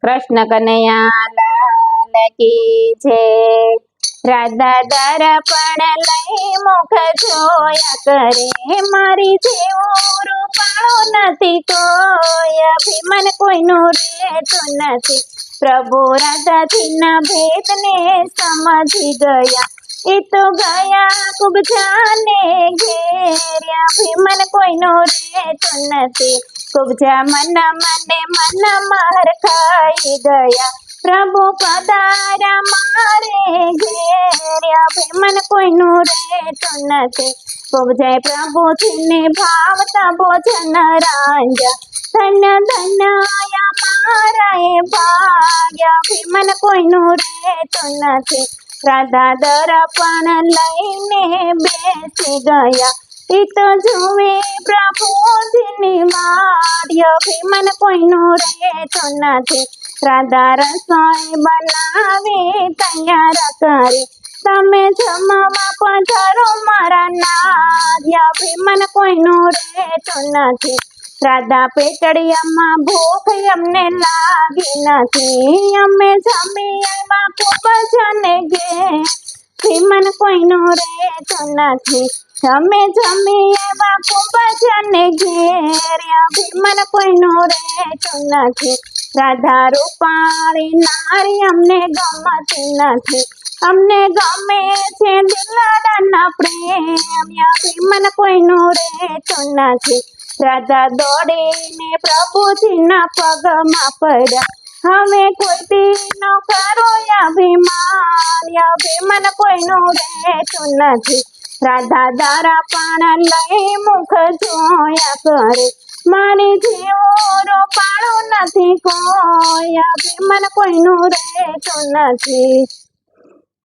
કૃષ્ણ કનૈયા લાલ કી છે। રાધા દર્પણ લઈ મુખ જોયા કરે, મારી જેવું રૂપાળું નથી કોઈ, અભિમાન કોઈનું રહેતું નથી। પ્રભુ રાધાથી ના ભેદને સમજી ગયા, એ તો ગયા ખૂબ જાને ઘેર, અભિમાન કોઈનું રહેતું નથી। કુબજા મન માર ખાઈ ગયા, પ્રભુ પધાર્યા મારે ઘેર, અભિમાન કોઈનું રહેતું નથી। કુબજાય પ્રભુજીને ભાવતા ભોજન રાંધ્યા, ધન્ય ધન્ય આયા મારા એ ભાગ્ય, અભિમાન કોઈનું રહેતું નથી। રાધા દર્પણ લઈને બેસી ગયા, એ તો જુએ પ્રભુજીની વાર્ય, અભિમાન કોઈનું રહેતું નથી। રાધા રસોઈ બનાવે તૈયાર કરે, તમે જમવા પધારો મારા નાર્ય, અભિમાન કોઈનું રહેતું નથી। રાધા પેટડિયામાં ભૂખ અમને લાગી નથી, અમે જમી આવ્યા ખૂબ જને ઘેર, અભિમાન કોઈનું રહેતું નથી। અમે જમી આવ્યા ખૂબ જને ઘેર, અભિમાન કોઈનું રહેતું નથી। રાધા રૂપાળી નારી અમને ગમતી નથી, અમને ગમે છે દિલડાના પ્રેમ, અભિમાન કોઈનું રહેતું નથી। રાધા દોડીને પ્રભુજીના પગમાં પડ્યા, હવે કોઈ દી ન કરો અભિમાન, અભિમાન કોઈનું રહેતું નથી। રાધા દર્પણ લઈ મુખ જોયા કરે, મારી જેવું રૂપાળું નથી કોઈ, અભિમાન કોઈનું રહેતું નથી।